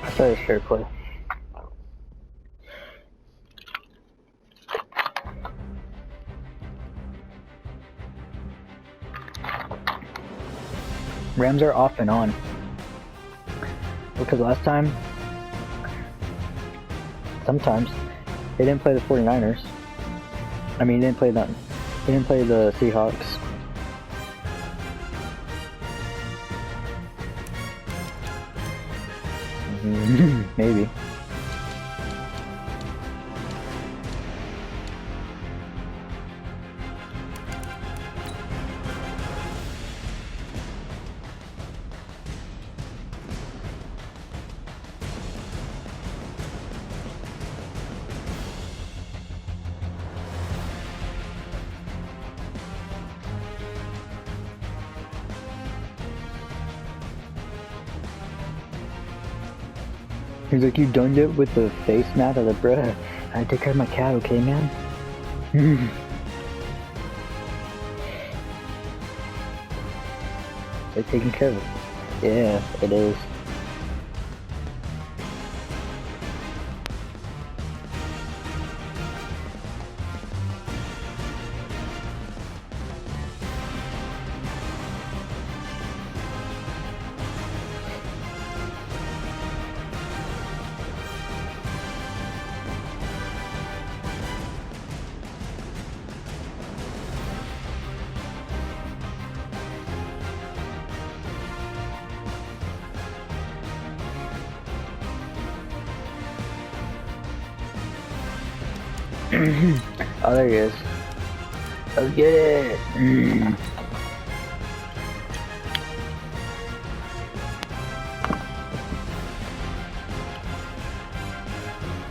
I thought it was fair play. Rams are off and on. Because last time, sometimes, they didn't play the 49ers. I mean, they didn't play them. They didn't play the Seahawks. Maybe. He's like, you done it with the face mat? I was like, bruh, I take care of my cat, okay, man? They're taking care of it. Yeah, it is. Oh, there he is. Let's get it.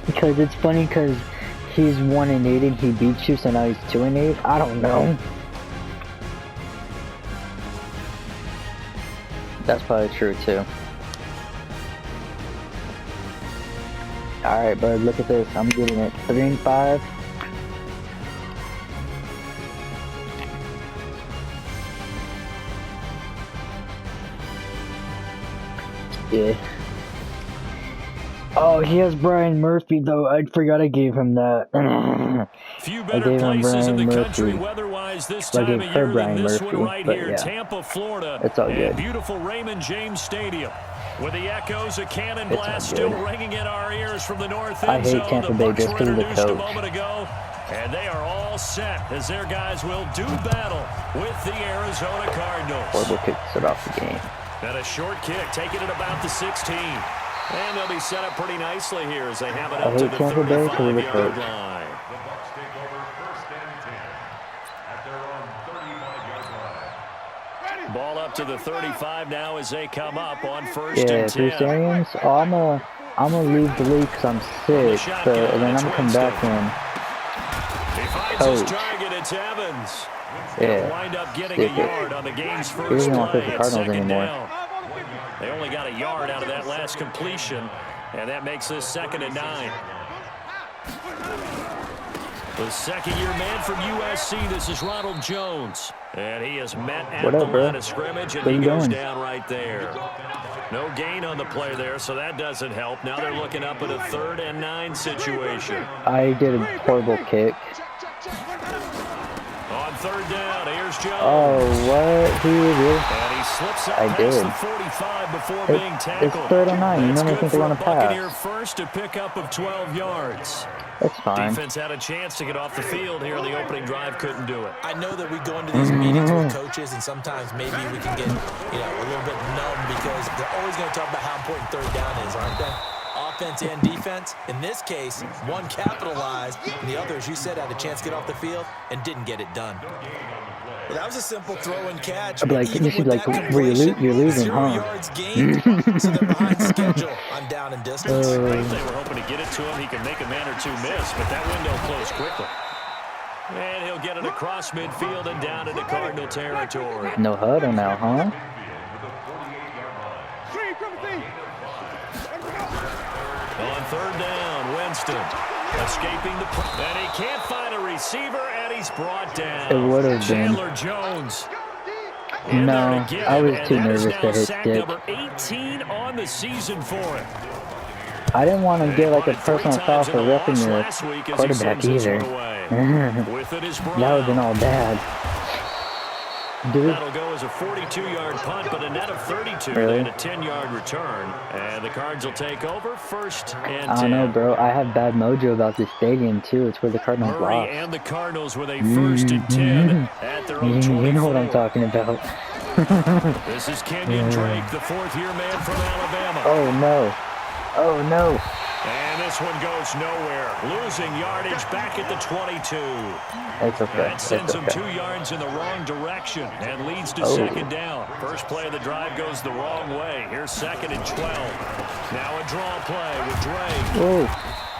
Because it's funny because he's 1-8 and he beats you, so now he's 2-8. I don't know. That's probably true too. Alright, bud, look at this. I'm getting it. 3-5. Yeah. Oh, he has Brian Murphy though. I forgot I gave him that. Few better places in the country weather-wise this time of year than this one right here, Tampa, Florida, it's all good. And beautiful Raymond James Stadium. With the echoes of cannon blast still ringing in our ears from the north end zone. I hate Tampa Bay just because of the coach. A moment ago, and they are all set as their guys will do battle with the Arizona Cardinals. Horrible kick to start off the game. And a short kick taken at about the 16. And they'll be set up pretty nicely here as they have it up to the 35-yard line. The Bucs take over 1st and 10 at their own 35-yard line. Ball up to the 35 now as they come up on 1st and 10. Yeah, Arians. Oh, I'm gonna leave the league because I'm sick, and then I'm gonna come back in. He finds his target. It's Evans. Yeah. He'll wind up getting a yard on the game's first He doesn't want to play play the at Cardinals 2nd anymore. down. They only got a yard out of that last completion, and that makes this 2nd and 9. The second-year man from USC, this is Ronald Jones. And he is met at the line of scrimmage, and he goes down right there. No gain on the play there, so that doesn't help. Now they're looking up at a 3rd and 9 situation. I did a horrible kick. On 3rd down, here's Jones. Oh, what? Who is it? And he slips up I past did. the 45 before being tackled. It's 3rd and 9. You normally think they're going to Buccaneer pass. first, a pickup of 12 yards. That's fine. Defense had a chance to get off the field here. The opening drive couldn't do it. I know that we go into these meetings with coaches, and sometimes maybe we can get, a little bit numb because they're always going to talk about how important 3rd down is, aren't they? Offense and defense. In this case, one capitalized, and the other, as you said, had a chance to get off the field and didn't get it done. Well, that was a simple throw and catch. I'd be like, you should be like, you're losing, huh? Yards gained, so they're behind schedule. I'm down in distance. They were hoping to get it to him. He can make a man or two miss, but that window closed quickly. And he'll get it across midfield and down into Cardinal territory. No huddle now, huh? On 3rd down, Winston escaping the play. And he can't find a receiver, and he's brought down. It would have been. Chandler Jones. No, I was too nervous to hit sack stick. number 18 on the season for him. I didn't want to get like a personal foul for ripping your quarterback either. That would have been all bad. Dude. That'll go as a 42-yard punt, but a net of 32 Really? and a 10-yard return. And the Cards will take over first and 10. I don't know, bro. I have bad mojo about this stadium, too. It's where the Cardinals Murray lost. and the Cardinals with a first and 10 at their own 24. You know what I'm talking about. This is Kenyon Drake, the fourth-year man from Alabama. Oh, no. Oh, no. And this one goes nowhere. Losing yardage back at the 22. It's okay. That sends them 2 yards in the wrong direction and leads to second down. First play of the drive goes the wrong way. Here's 2nd and 12. Now a draw play with Drake. Ooh,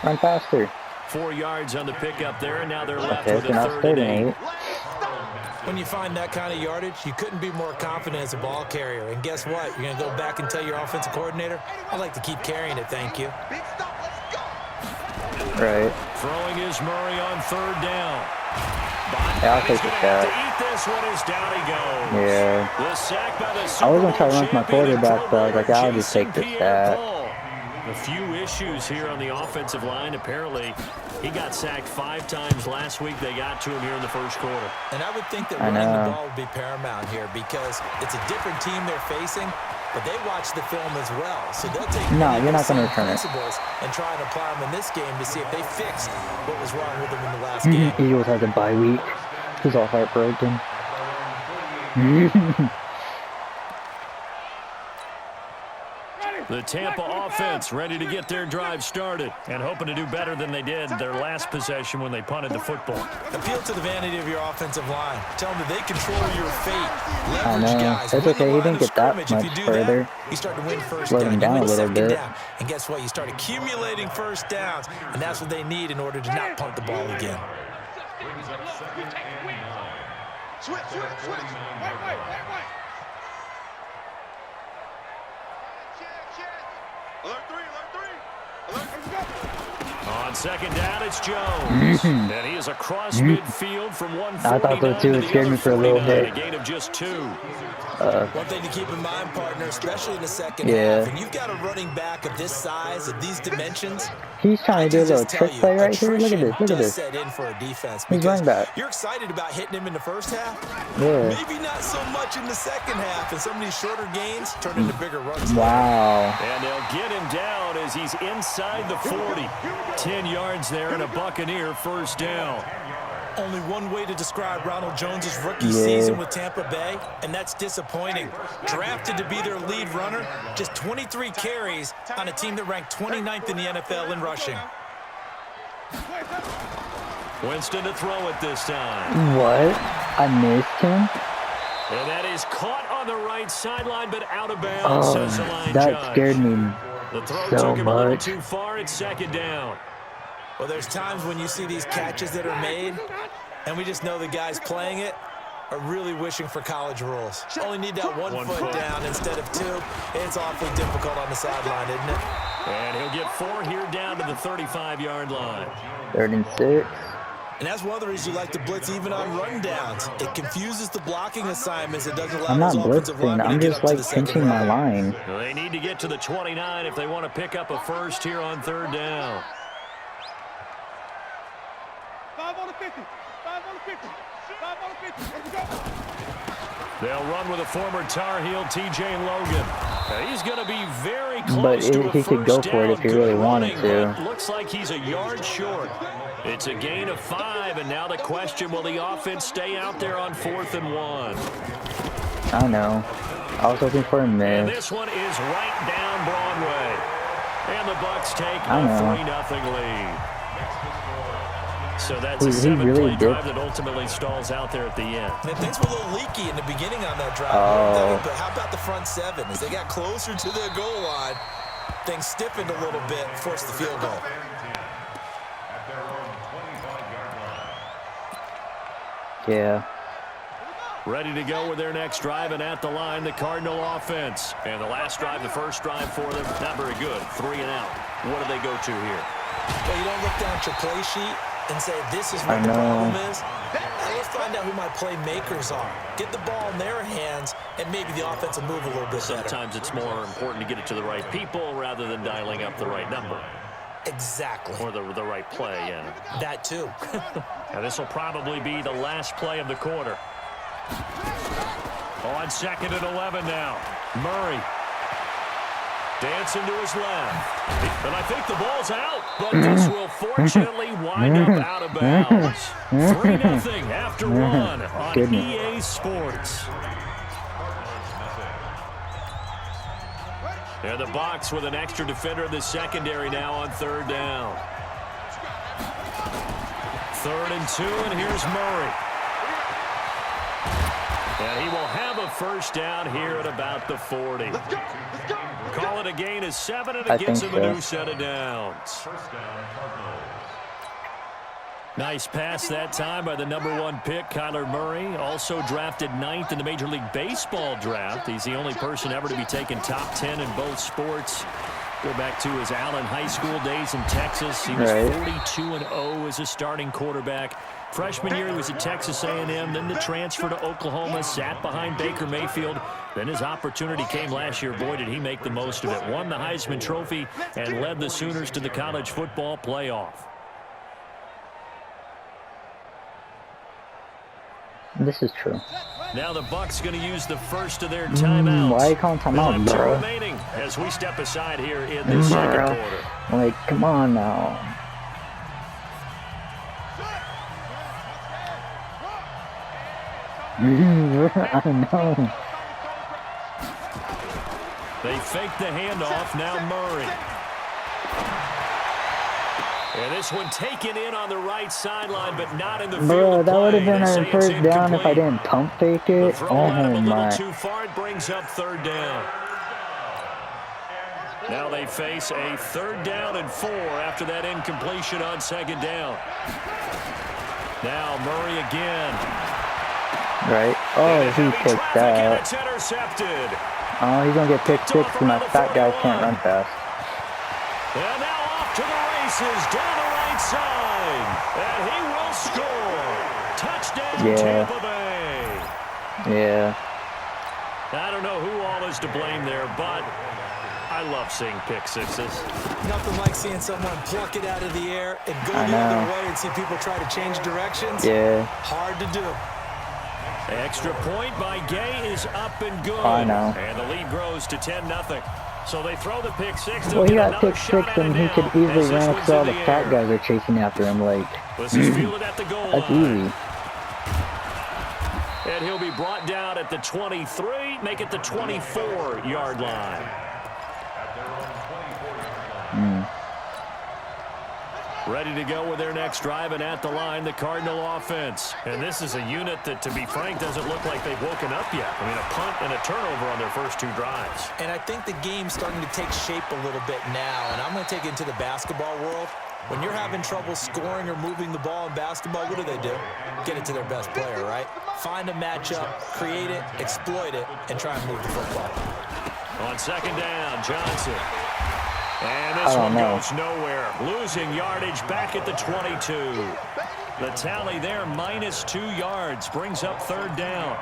run faster. 4 yards on the pickup there, and now they're left Okay, with so a now 3rd and 8. When you find that kind of yardage, you couldn't be more confident as a ball carrier. And guess what? You're going to go back and tell your offensive coordinator, I'd like to keep carrying it, thank you. Right. Throwing is Murray on 3rd down. Yeah, I'll take the sack. Yeah. I was going to try to run with my quarterback, but I was like, I'll just take the sack. A few issues here on the offensive line. Apparently, he got sacked 5 times last week. They got to him here in the first quarter. And I would think that running the ball would be paramount here because it's a different team they're facing, but they watch the film as well. So they'll take you're not going to return it. And try and apply them in this game to see if they fixed what was wrong with them in the last game. Eagles has a bye week. He's all heartbroken. The Tampa offense ready to get their drive started and hoping to do better than they did their last possession when they punted the football. Appeal to the vanity of your offensive line. Tell them that they control your fate. I know. Guys. It's okay. He didn't get that much further. You start to win first Slow him down a little bit. down. And guess what? You start accumulating first downs, and that's what they need in order to not punt the ball again. Switch. Wait. Alert three. On 2nd down, it's Jones. And he is across midfield from 149 I thought so too. It scared me for a little bit. A gain of just 2. One thing to keep in mind, partner, especially in the second half, and you've got a running back of this size, of these dimensions. He's trying to do a little trick play right here. Look at this. Set in for a defense He's running back. You're excited about hitting him in the first half. Yeah. Maybe not so much in the second half, and some of these shorter gains turn into bigger runs. Wow. And they'll get him down as he's inside the 40. 10 yards there and a Buccaneer first down. Only one way to describe Ronald Jones' rookie season with Tampa Bay, and that's disappointing. Drafted to be their lead runner, just 23 carries on a team that ranked 29th in the NFL in rushing. Winston to throw it this time. What? I missed him? And that is caught on the right sideline, but out of bounds, says the line that judge. scared me The throw so took him a little much. too far. It's 2nd down. Well, there's times when you see these catches that are made, and we just know the guys playing it are really wishing for college rules. Only need that one foot down instead of 2. It's awfully difficult on the sideline, isn't it? And he'll get 4 here down to the 35-yard line. 3rd and 6. And that's one of the reasons you like to blitz even on run downs. It confuses the blocking assignments. It doesn't allow I'm not those offensive blitzing. linemen I'm to get just up to like the second pinching my round. line. They need to get to the 29 if they want to pick up a first here on 3rd down. 5 on the 50. 5 on the 50. 5 on the 50. Let's go. They'll run with a former Tar Heel, T.J. Logan. Now, he's going to be very close But to a he could go first for it if he down. really Good wanted running, to. but looks like he's a yard short. It's a gain of 5, and now the question, will the offense stay out there on 4th and 1? I know. I was looking for a And miss. this one is right down Broadway. And the Bucs take I a know. 3-0 lead. So that's a He 7-play really drive did. that ultimately stalls out there at the end. And things were a little leaky in the beginning on that drive. But how about the front 7? As they got closer to their goal line, things stiffened a little bit, forced the field goal. Yeah. Ready to go with their next drive, and at the line, the Cardinal offense. And the last drive, the first drive for them, not very good. 3 and out. What do they go to here? Well, you don't look down at your play sheet. and say, this is what the problem is. Now let's find out who my playmakers are. Get the ball in their hands, and maybe the offense will move a little bit better. Sometimes it's more important to get it to the right people rather than dialing up the right number. Exactly. Or the right play, yeah. That too. And this will probably be the last play of the quarter. On 2nd and 11 now. Murray. Dancing to his left. And I think the ball's out. But this will fortunately wind up out of bounds. 3-0 after 1 on EA Sports. And the Bucs with an extra defender in the secondary now on 3rd down. 3rd and 2, and here's Murray. And he will have a 1st down here at about the 40. Call it a gain of 7, and it gives him a new set of downs. Nice pass that time by the #1 pick, Kyler Murray. Also drafted 9th in the Major League Baseball draft. He's the only person ever to be taken top 10 in both sports. Go back to his Allen High School days in Texas. He was 42-0 as a starting quarterback. Freshman year, he was at Texas A&M. Then the transfer to Oklahoma, sat behind Baker Mayfield. Then his opportunity came last year. Boy, did he make the most of it. Won the Heisman Trophy and led the Sooners to the college football playoff. This is true. Now the Bucs going to use the first of their timeouts. Why are you calling timeout, bro? Remaining as we step aside here in the second quarter. Like, come on now. I know. They fake the handoff. Now Murray. And this one taken in on the right sideline, but not in the field. Bro, that would have been our 1st down if I didn't pump fake it. Oh my. Too far, it brings up 3rd down. Now they face a 3rd down and 4 after that incompletion on 2nd down. Now Murray again. Right. Oh, he picked that. It's intercepted. Oh, he's going to get picked 6 because my fat guy can't run fast. And now off to the races down the right side. And he will score. Touchdown, Tampa Bay. Yeah. I don't know who all is to blame there, but I love seeing pick sixes. Nothing like seeing someone pluck it out of the air and go the other way and see people try to change directions. Yeah. Hard to do. Extra point by Gay is up and good. I know. And the lead grows to 10-0. So they throw the pick six. Well, he got pick 6 and he could easily run because all the fat guys are chasing after him. Like, this is fielded at the goal that's line. easy. And he'll be brought down at the 23, make it the 24-yard line. Ready to go with their next drive, and at the line, the Cardinal offense. And this is a unit that, to be frank, doesn't look like they've woken up yet. I mean, a punt and a turnover on their first 2 drives. And I think the game's starting to take shape a little bit now, and I'm going to take it into the basketball world. When you're having trouble scoring or moving the ball in basketball, what do? Get it to their best player, right? Find a matchup, create it, exploit it, and try and move the football. On 2nd down, Johnson. And this one goes nowhere. Losing yardage back at the 22. The tally there, -2 yards, brings up 3rd down.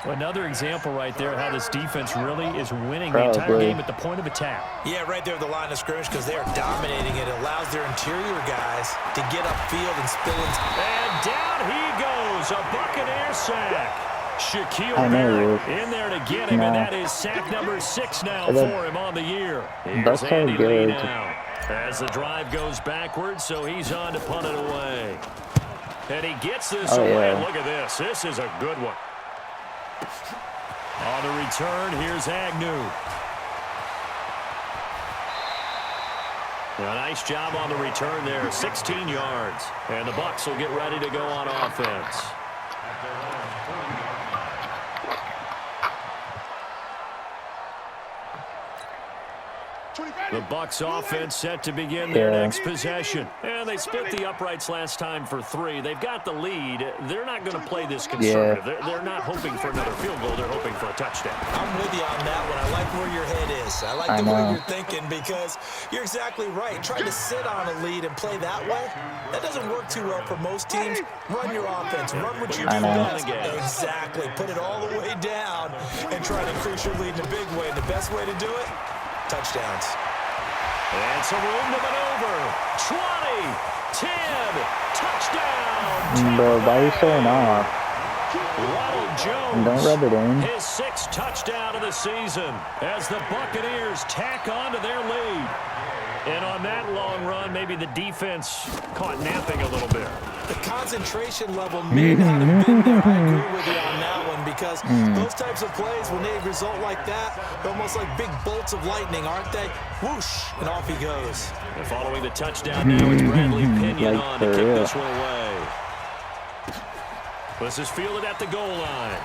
Another example right there how this defense really is winning the entire game at the point of attack. Yeah, right there at the line of scrimmage because they are dominating it. It allows their interior guys to get upfield and spill into. And down he goes, a Buccaneer sack. Shaquille Barrett in there to get him, and that is sack number 6 now for him on the year. Here's Andy Lee now as the drive goes backwards, so he's on to punt it away. And he gets this away. Yeah. Look at this. This is a good one. On the return, here's Agnew. A nice job on the return there, 16 yards. And the Bucs will get ready to go on offense. The Bucs offense set to begin their next possession. And they split the uprights last time for 3. They've got the lead. They're not going to play this conservative. They're not hoping for another field goal. They're hoping for a touchdown. I'm with you on that one. I like where your head is. I like the way you're thinking because you're exactly right. Trying to sit on a lead and play that way, that doesn't work too well for most teams. Run your offense. Run what you do best. Exactly. Put it all the way down and try to increase your lead in a big way. And the best way to do it, touchdowns. And some room to maneuver. 20, 10, touchdown. Bro, why are you showing off? Ronald Jones. Don't rub it in. His 6th touchdown of the season as the Buccaneers tack on to their lead. And on that long run, maybe the defense caught napping a little bit. The concentration level may not have been there. I agree with you on that one because those types of plays, when they result like that, they're almost like big bolts of lightning, aren't they? Whoosh, and off he goes. And following the touchdown now, it's Bradley Pinion on to kick this one away. This is fielded at the goal line.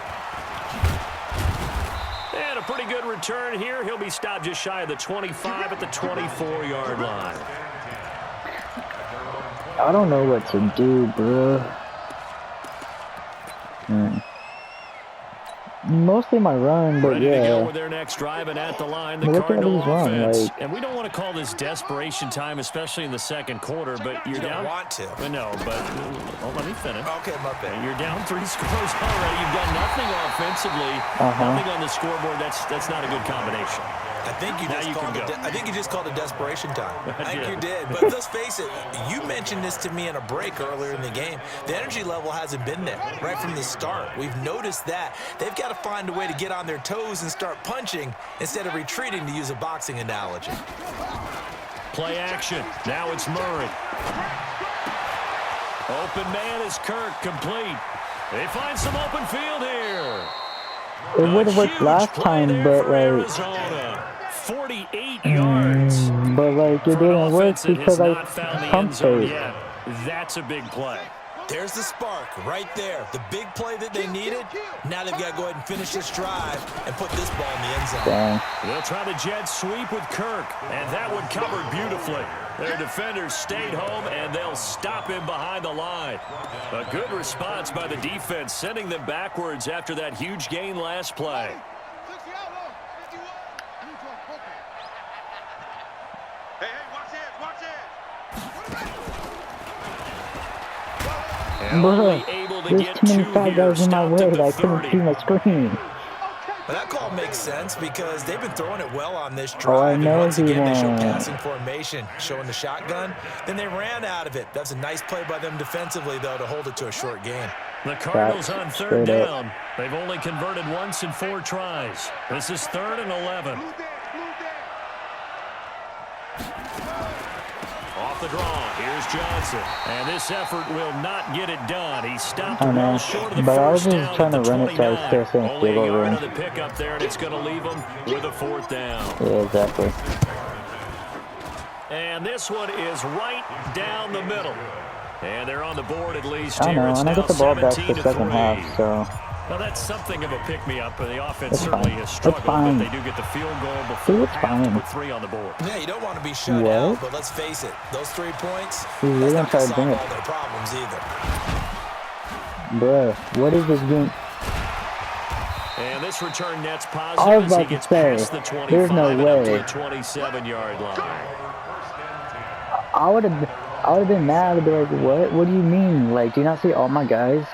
And a pretty good return here. He'll be stopped just shy of the 25 at the 24-yard line. I don't know what to do, bro. Mostly my run, but ready to go with their next drive, and at the line, the Cardinal offense. And we don't want to call this desperation time, especially in the second quarter, but you're down. You don't want to. No, but let me finish. Okay, my bad. You're down 3 scores already. You've got nothing offensively, nothing on the scoreboard. That's not a good combination. I think you just called it desperation time. I think you did. But let's face it, you mentioned this to me in a break earlier in the game. The energy level hasn't been there right from the start. We've noticed that. They've got to find a way to get on their toes and start punching instead of retreating, to use a boxing analogy. Play action. Now it's Murray. Open man is Kirk, complete. They find some open field here. It would have worked last time, but like 48 yards. But like it didn't work because I pumped it. That's a big play. There's the spark right there. The big play that they needed. Now they've got to go ahead and finish this drive and put this ball in the end zone. Dang. They'll try the jet sweep with Kirk, and that one covered beautifully. Their defenders stayed home, and they'll stop him behind the line. A good response by the defense, sending them backwards after that huge gain last play. Bro, there's too many fat guys in my way that I couldn't see my screen. Well, that call makes sense because they've been throwing it well on this drive. And once again, they show passing formation, showing the shotgun. Then they ran out of it. That's a nice play by them defensively, though, to hold it to a short gain. The Cardinals on third down. They've only converted once in 4 tries. This is 3rd and 11. Off the draw, here's Johnson. And this effort will not get it done. He stopped the ball short of the first down. But I was just trying to run it so I was still saying only a yard of the pickup there, and it's going to leave them with a 4th down. Yeah, exactly. And this one is right down the middle. And they're on the board at least I here. know, It's and I now get the ball back 17 the to second 3. half, so... Well, that's something of a pick-me-up. The offense certainly has struggled, but they do get the field goal before half to put 3 on the board. Yeah, you don't want to be shut out, but let's face it, those 3 points, that's not going to solve it. all their problems either. Bruh, what is this game? And this return net's positive as he gets past the 25 there's no and way. up to the 27-yard line. I would have been mad. I'd be like, what? What do you mean? Like, do you not see all my guys?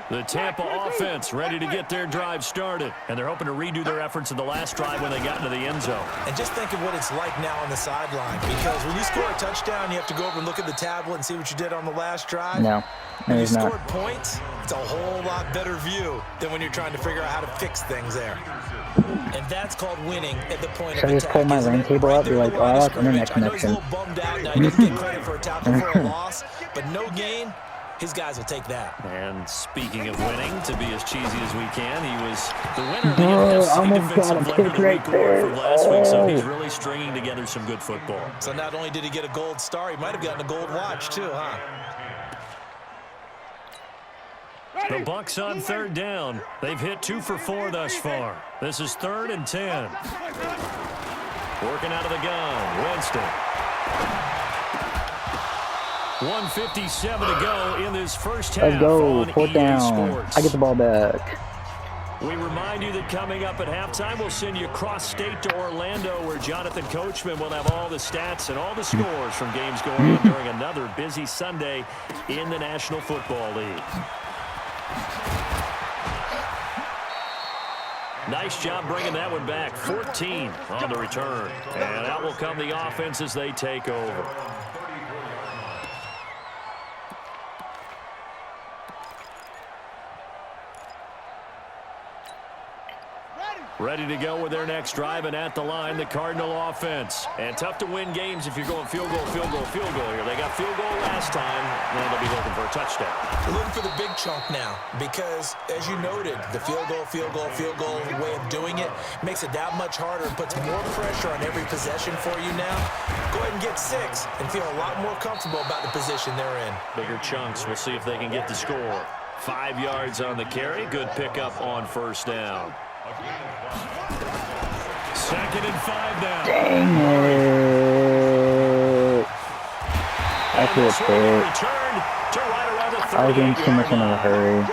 The Tampa offense ready to get their drive started, and they're hoping to redo their efforts in the last drive when they got into the end zone. And just think of what it's like now on the sideline, because when you score a touchdown, you have to go over and look at the tablet and see what you did on the last drive. No, when you not. scored points, it's a whole lot better view than when you're trying to figure out how to fix things there. And that's called winning at the point of attack. I just pull my ring table up, be like, oh, that's internet connection. I know he's a little bummed out now. He doesn't get credit for a tackle for a loss, but no gain. His guys will take that. And speaking of winning, to be as cheesy as we can, he was the winner of the NFC Defensive Player of the Week award from last week, so he's really stringing together some good football. So not only did he get a gold star, he might have gotten a gold watch too, huh? The Bucks on third down. They've hit 2 for 4 thus far. This is 3rd and 10. Working out of the gun, Winston. 1:57 to go in this first half. Let's go. On 4th EA down. Sports. I get the ball back. We remind you that coming up at halftime, we'll send you cross-state to Orlando, where Jonathan Coachman will have all the stats and all the scores from games going on during another busy Sunday in the National Football League. Nice job bringing that one back. 14 on the return. And out will come the offense as they take over. Ready to go with their next drive, and at the line, the Cardinal offense. And tough to win games if you're going field goal, field goal, field goal here. They got field goal last time, and they'll be looking for a touchdown. They're looking for the big chunk now because, as you noted, the field goal way of doing it makes it that much harder and puts more pressure on every possession for you now. Go ahead and get 6 and feel a lot more comfortable about the position they're in. Bigger chunks. We'll see if they can get the score. 5 yards on the carry. Good pickup on first down. 2nd and 5 now. Dang it. I feel it. I was in too much in a hurry.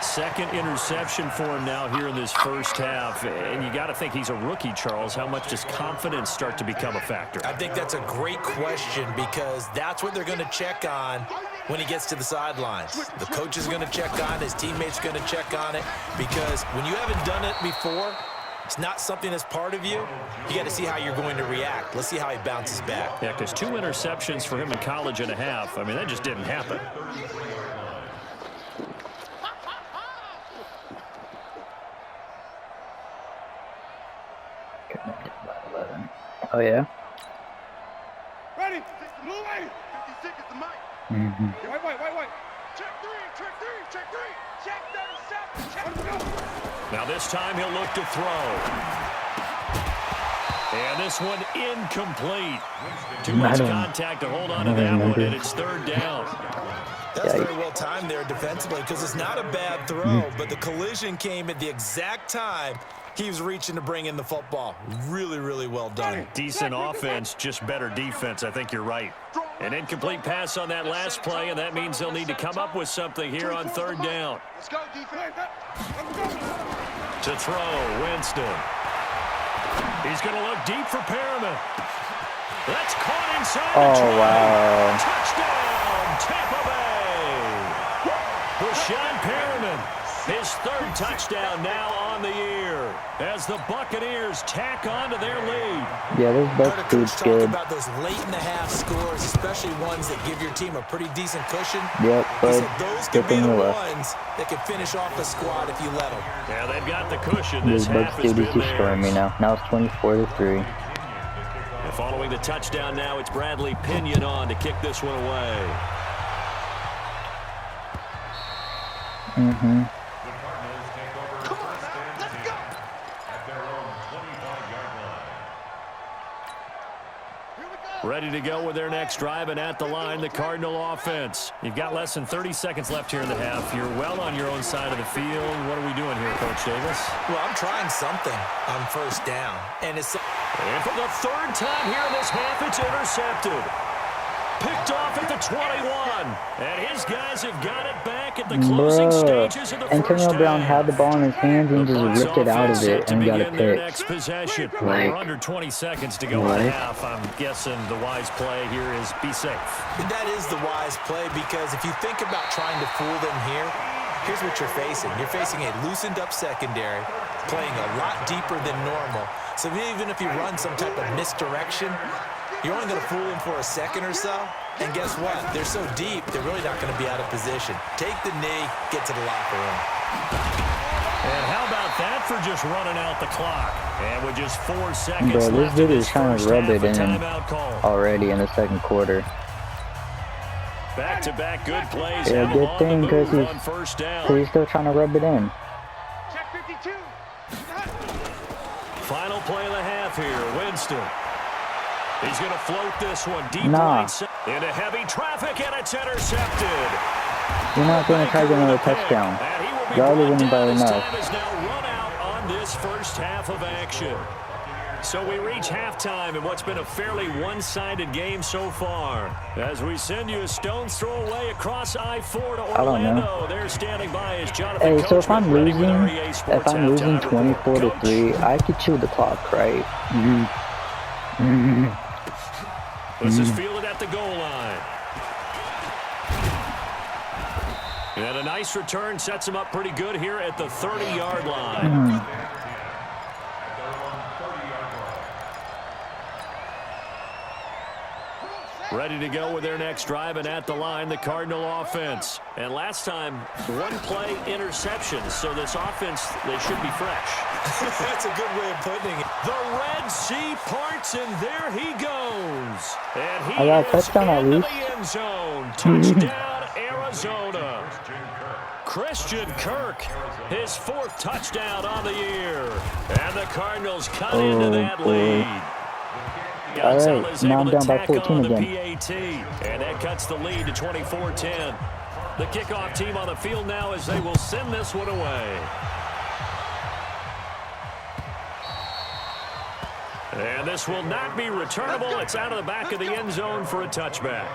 Second interception for him now here in this first half. And you got to think he's a rookie, Charles. How much does confidence start to become a factor? I think that's a great question because that's what they're going to check on when he gets to the sidelines. The coach is going to check on it. His teammates are going to check on it because when you haven't done it before, it's not something that's part of you. You got to see how you're going to react. Let's see how he bounces back. Yeah, because 2 interceptions for him in college and a half. I mean, that just didn't happen. Oh, yeah? Ready? Move away. 56 is the mic. Wait. Check 3. Check 37. Check. Now this time he'll look to throw. And this one incomplete. Too much contact to hold on to that one, and it's 3rd down. That's very well timed there defensively because it's not a bad throw, but the collision came at the exact time he was reaching to bring in the football. Really, really well done. Decent offense, just better defense. I think you're right. An incomplete pass on that last play, and that means they'll need to come up with something here on 3rd down. Let's go, defense. To throw, Winston. He's going to look deep for Perriman. That's caught inside the try. Wow. Touchdown, Tampa Bay. Rashawn Perriman, his 3rd touchdown now on the year as the Buccaneers tack on to their lead. Yeah, this Bucs dude's good. About those late in the half scores, especially ones that give your team a pretty decent cushion. Yep, but those could be the ones that can finish off the squad if you let them. Yeah, they've got the cushion. This half Bucs dude is destroying me now. Now it's 24-3. And following the touchdown now, it's Bradley Pinion on to kick this one away. Mm-hmm. Ready to go with their next drive, and at the line, the Cardinal offense. You've got less than 30 seconds left here in the half. You're well on your own side of the field. What are we doing here, Coach Davis? Well, I'm trying something on first down. And for the 3rd time here in this half, it's intercepted. Picked off at the 21. And his guys have got it back at the closing stages of the Antonio first Brown half. had the ball in his hands and just ripped it out of it and got a pick. Next possession. We're under 20 seconds to go in the half. I'm guessing the wise play here is be safe. And that is the wise play because if you think about trying to fool them here, here's what you're facing. You're facing a loosened up secondary, playing a lot deeper than normal. So even if you run some type of misdirection, you're only going to fool them for a second or so. And guess what? They're so deep, they're really not going to be out of position. Take the knee, get to the locker room. And how about that for just running out the clock? And with just 4 seconds Bro, left this dude in is trying to rub it in already in the 2nd quarter. Back-to-back good plays. Yeah, good thing because he's still trying to rub it in. Check 52. Final play of the half here, Winston. He's going to float this one deep right into heavy traffic, and it's intercepted. You're not going to try to get another touchdown. You're already winning by enough. Time is now run out on this first half of action. So we reach halftime in what's been a fairly one-sided game so far. As we send you a stone's throw away across I-4 to Orlando. They're standing by as Jonathan. Hey, so if I'm losing 24-3, I could chew the clock, right? This is fielded at the goal line. And a nice return sets him up pretty good here at the 30-yard line. Ready to go with their next drive, and at the line, the Cardinal offense. And last time, one-play interceptions, so this offense, they should be fresh. That's a good way of putting it. The Red Sea parts, and there he goes. And he I got a touchdown at into least. the end zone. Touchdown, Arizona. Christian Kirk, his 4th touchdown on the year. And the Cardinals cut into that lead. All right, now I'm down by 14 again. PAT, and that cuts the lead to 24-10. The kickoff team on the field now as they will send this one away. And this will not be returnable. It's out of the back of the end zone for a touchback.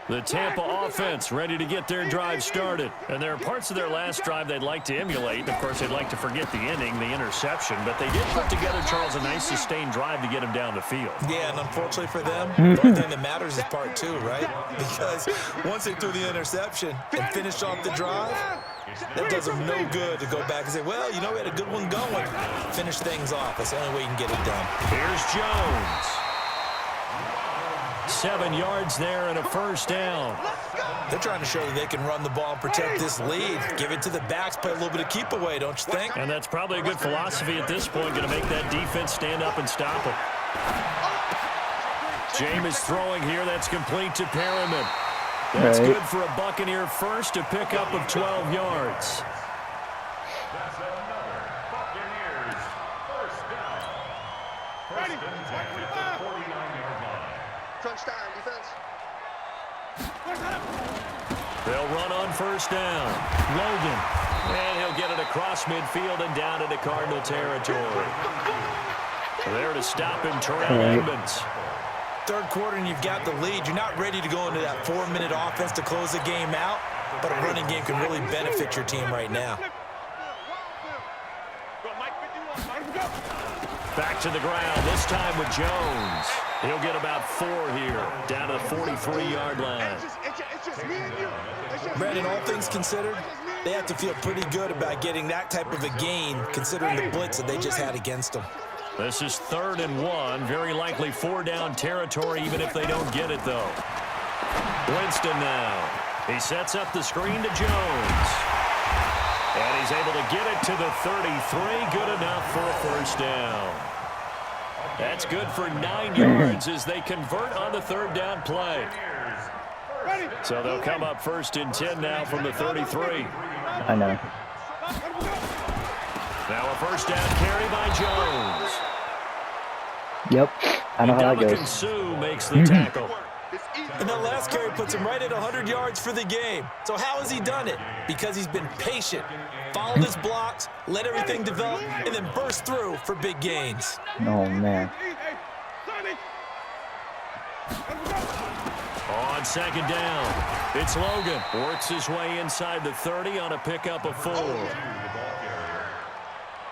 The Tampa offense ready to get their drive started. And there are parts of their last drive they'd like to emulate. Of course, they'd like to forget the inning, the interception. But they did put together, Charles, a nice sustained drive to get him down the field. Yeah, and unfortunately for them, the only thing that matters is part 2, right? Because once they threw the interception and finished off the drive, that does them no good to go back and say, well, you know, we had a good one going. Finish things off. That's the only way you can get it done. Here's Jones. 7 yards there and a first down. They're trying to show that they can run the ball and protect this lead. Give it to the backs, play a little bit of keep away, don't you think? And that's probably a good philosophy at this point, going to make that defense stand up and stop them. Jameis throwing here. That's complete to Perriman. That's good for a Buccaneer first, a pickup of 12 yards. Crunch time, defense. They'll run on first down. Logan. And he'll get it across midfield and down into Cardinal territory. There to stop him, Terrell Edmonds. Third quarter and you've got the lead. You're not ready to go into that 4-minute offense to close the game out, but a running game can really benefit your team right now. Back to the ground, this time with Jones. He'll get about 4 here, down to the 43-yard line. Brandon, all things considered, they have to feel pretty good about getting that type of a gain, considering the blitz that they just had against them. This is 3rd and 1, very likely 4-down territory, even if they don't get it, though. Winston now. He sets up the screen to Jones. And he's able to get it to the 33. Good enough for a first down. That's good for 9 yards as they convert on the 3rd down play. So they'll come up 1st and 10 now from the 33. I know. Now a first down carry by Jones. Yep, I know how that goes. Sue makes the tackle. And that last carry puts him right at 100 yards for the game. So how has he done it? Because he's been patient, followed his blocks, let everything develop, and then burst through for big gains. Oh, man. On 2nd down, it's Logan. Works his way inside the 30 on a pickup of 4.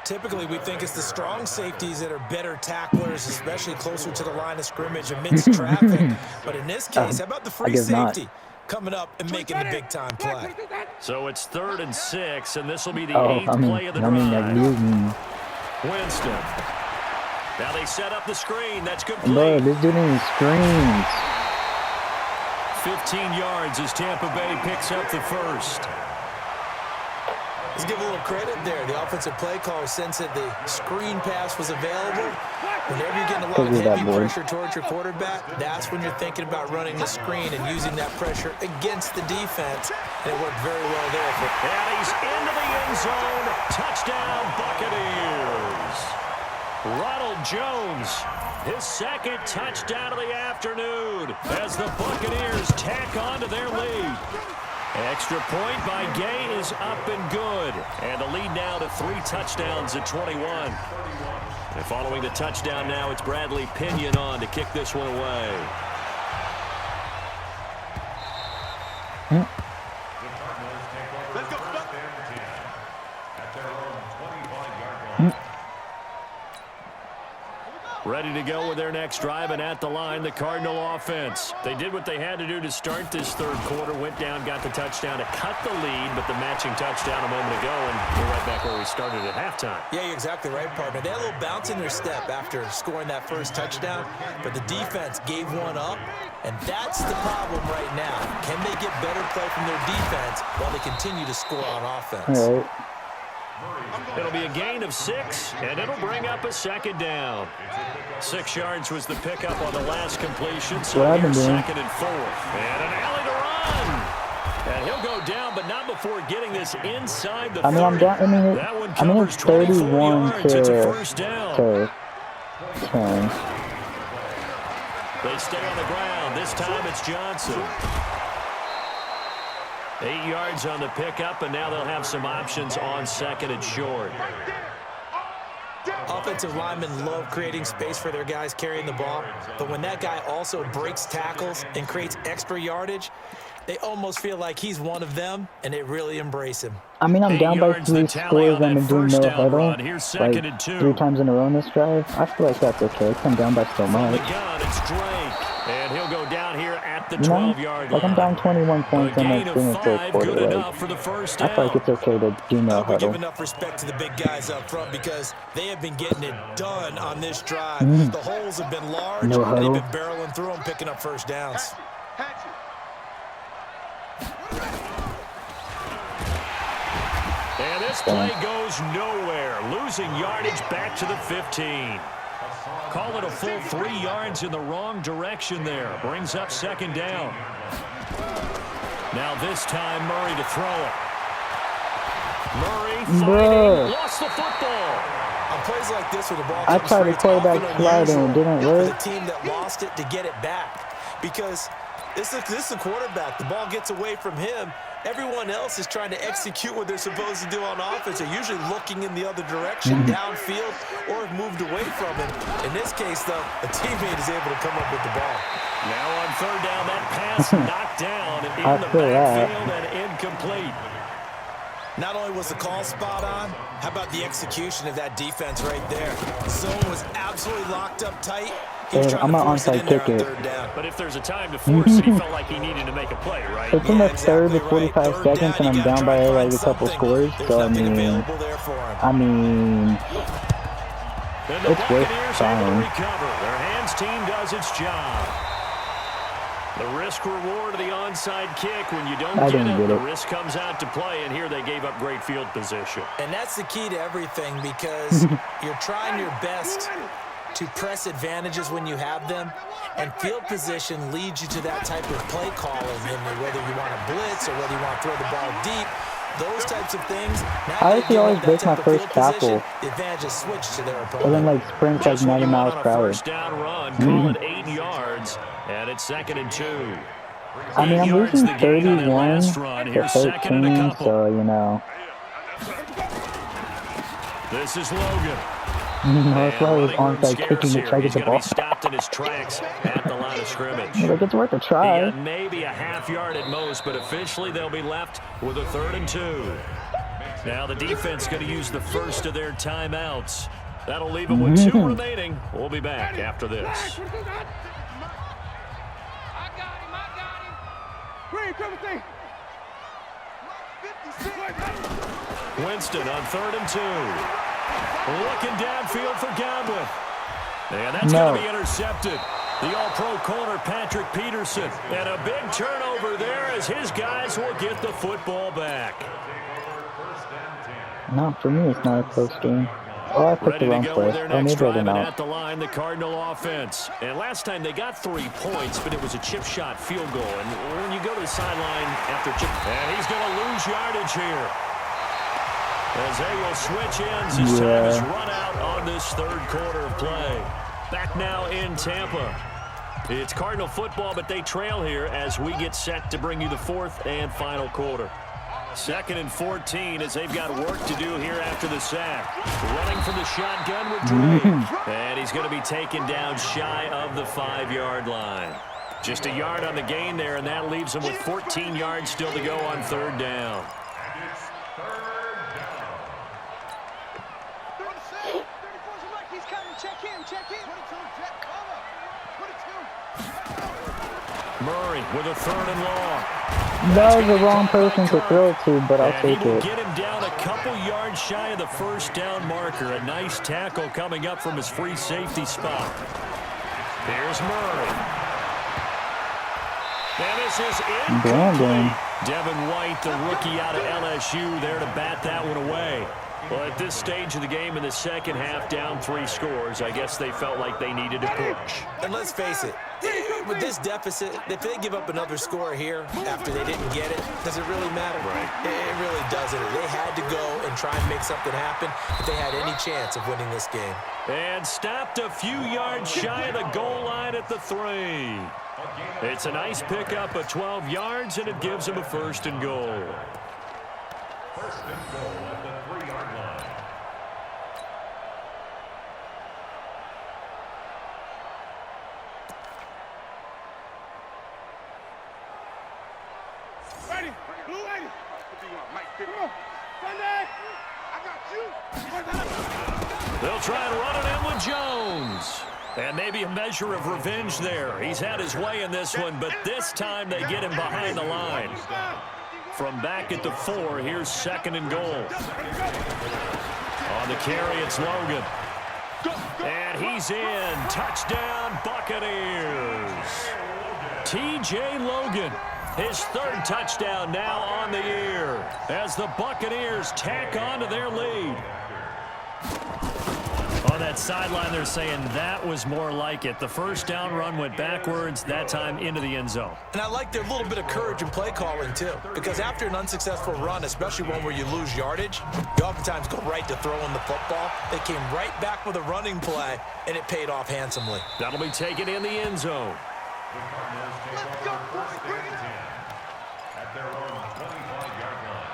Typically, we think it's the strong safeties that are better tacklers, especially closer to the line of scrimmage amidst traffic. But in this case, how about the free safety coming up and making the big-time play? So it's 3rd and 6, and this will be the 8th play of the drive. Winston. Now they set up the screen. That's complete. Bro, this dude in screens. 15 yards as Tampa Bay picks up the first. Let's give a little credit there. The offensive play caller sensed that the screen pass was available. Whenever you're getting a lot of heavy pressure towards your quarterback, that's when you're thinking about running the screen and using that pressure against the defense. And it worked very well there. And he's into the end zone. Touchdown, Buccaneers. Ronald Jones, his second touchdown of the afternoon as the Buccaneers tack on to their lead. Extra point by Gay is up and good. And the lead now to 3 touchdowns at 21. And following the touchdown now, it's Bradley Pinion on to kick this one away. Ready to go with their next drive, and at the line, the Cardinal offense. They did what they had to do to start this third quarter, went down, got the touchdown to cut the lead, but the matching touchdown a moment ago, and we're right back where we started at halftime. Yeah, you're exactly right, partner. They had a little bounce in their step after scoring that first touchdown, but the defense gave one up, and that's the problem right now. Can they get better play from their defense while they continue to score on offense? All right. It'll be a gain of 6, and it'll bring up a second down. 6 yards was the pickup on the last completion, so here's 2nd and 4. And an alley to run. And he'll go down, but not before getting this inside the 30. That one covers 31 yards. It's a first down. They stay on the ground. This time it's Johnson. 8 yards on the pickup, and now they'll have some options on 2nd and short. Offensive linemen love creating space for their guys carrying the ball, but when that guy also breaks tackles and creates extra yardage, they almost feel like he's one of them, and they really embrace him. I'm down by 3 scores. I'm doing no huddle like 3 times in a row in this drive. I feel like that's okay. I'm down by so much. It's Drake, and he'll go down here at the 12-yard line. Like I'm down 21 points in that third quarter. I feel like it's okay to do no huddle. Give enough respect to the big guys up front because they have been getting it done on this drive. The holes have been large, and they've been barreling through them, picking up first downs. And this play goes nowhere, losing yardage back to the 15. Call it a full 3 yards in the wrong direction there. Brings up 2nd down. Now this time Murray to throw it. Murray fighting, lost the football. On plays like this where the ball I tried to quarterback slide and it didn't work. The team that lost it to get it back because this is a quarterback. The ball gets away from him. Everyone else is trying to execute what they're supposed to do on offense. They're usually looking in the other direction, downfield, or have moved away from him. In this case, though, a teammate is able to come up with the ball. Now on 3rd down, that pass knocked down in the backfield and incomplete. Not only was the call spot on, how about the execution of that defense right there? Zone was absolutely locked up tight. I'm not onside kicker. But if there's a time to force it, he felt like he needed to make a play, right? It's in the 3rd to 45 seconds, and I'm down by like a couple scores. So I mean, it's worth trying. Their hands team does its job. The risk reward of the onside kick, when you don't get it, the risk comes out to play, and here they gave up great field position. And that's the key to everything because you're trying your best to press advantages when you have them, and field position leads you to that type of play calling, and whether you want to blitz or whether you want to throw the ball deep, those types of things. I actually always break my first tackle. The advantage is switched to their opponent. And then like sprint like 90 miles per hour. First down run, call it 8 yards, and it's 2nd and 2. I mean, I'm losing 31 to 13, so you know. This is Logan. That's why I was onside kicking to try to get the ball. Stopped in his tracks at the line of scrimmage. Like it's worth a try. Maybe a half yard at most, but officially they'll be left with a 3rd and 2. Now the defense going to use the first of their timeouts. That'll leave them with 2 remaining. We'll be back after this. I got him. Winston on 3rd and 2. Looking downfield for Godwin. And that's going to be intercepted. The all-pro corner, Patrick Peterson. And a big turnover there as his guys will get the football back. No, for me, it's not a close game. Oh, I picked the wrong play. Oh, maybe I didn't. At the line, the Cardinal offense. And last time they got 3 points, but it was a chip shot field goal. And when you go to the sideline after chip, and he's going to lose yardage here. As they will switch ends as time is run out on this third quarter of play. Back now in Tampa. It's Cardinal football, but they trail here as we get set to bring you the fourth and final quarter. 2nd and 14 as they've got work to do here after the sack. Running from the shotgun with Drake. And he's going to be taken down shy of the 5-yard line. Just a yard on the gain there, and that leaves him with 14 yards still to go on 3rd down. Murray with a 3rd and long. That was the wrong person to throw it to, but I'll take it. Get him down a couple yards shy of the 1st down marker. A nice tackle coming up from his free safety spot. Here's Murray. And this is incomplete. Devin White, the rookie out of LSU, there to bat that one away. Well, at this stage of the game in the second half, down 3 scores, I guess they felt like they needed to push. And let's face it, with this deficit, if they give up another score here after they didn't get it, does it really matter? Right. It really doesn't. They had to go and try and make something happen if they had any chance of winning this game. And stopped a few yards shy of the goal line at the 3. It's a nice pickup of 12 yards, and it gives him a 1st and goal. 1st and goal at the 3-yard line. Ready, blue ready. What do you want, Mike? Come on, Sunday. I got you. They'll try and run it in with Jones. And maybe a measure of revenge there. He's had his way in this one, but this time they get him behind the line. From back at the 4, here's 2nd and goal. On the carry, it's Logan. And he's in. Touchdown, Buccaneers. T.J. Logan, his 3rd touchdown now on the year as the Buccaneers tack on to their lead. On that sideline, they're saying that was more like it. The 1st down run went backwards, that time into the end zone. And I like their little bit of courage in play calling, too, because after an unsuccessful run, especially one where you lose yardage, you oftentimes go right to throwing the football. They came right back with a running play, and it paid off handsomely. That'll be taken in the end zone. Let's go, boys. Bring it up. At their own 25-yard line.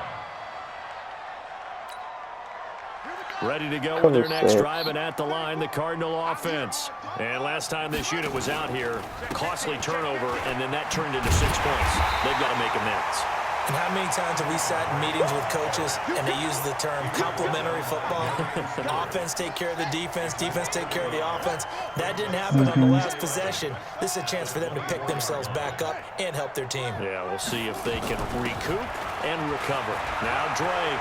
Ready to go with their next drive, and at the line, the Cardinal offense. And last time this unit was out here, costly turnover, and then that turned into 6 points. They've got to make amends. And how many times have we sat in meetings with coaches and they use the term complementary football? Offense take care of the defense, defense take care of the offense. That didn't happen on the last possession. This is a chance for them to pick themselves back up and help their team. Yeah, we'll see if they can recoup and recover. Now Drake.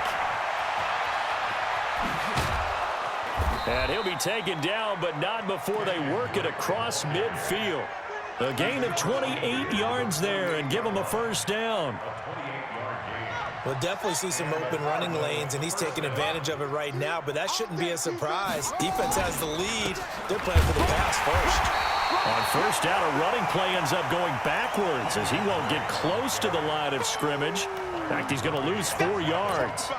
And he'll be taken down, but not before they work it across midfield. A gain of 28 yards there and give him a 1st down. We'll definitely see some open running lanes, and he's taking advantage of it right now, but that shouldn't be a surprise. Defense has the lead. They're playing for the pass first. On 1st down, a running play ends up going backwards as he won't get close to the line of scrimmage. In fact, he's going to lose 4 yards.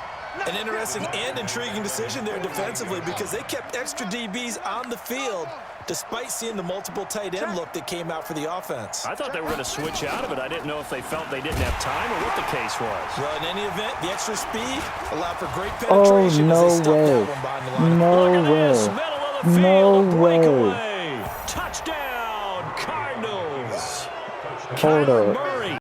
An interesting and intriguing decision there defensively because they kept extra DBs on the field despite seeing the multiple tight end look that came out for the offense. I thought they were going to switch out of it. I didn't know if they felt they didn't have time or what the case was. Well, in any event, the extra speed allowed for great penetration. Oh, no way. No way. No way. Touchdown, Cardinals. Hold up.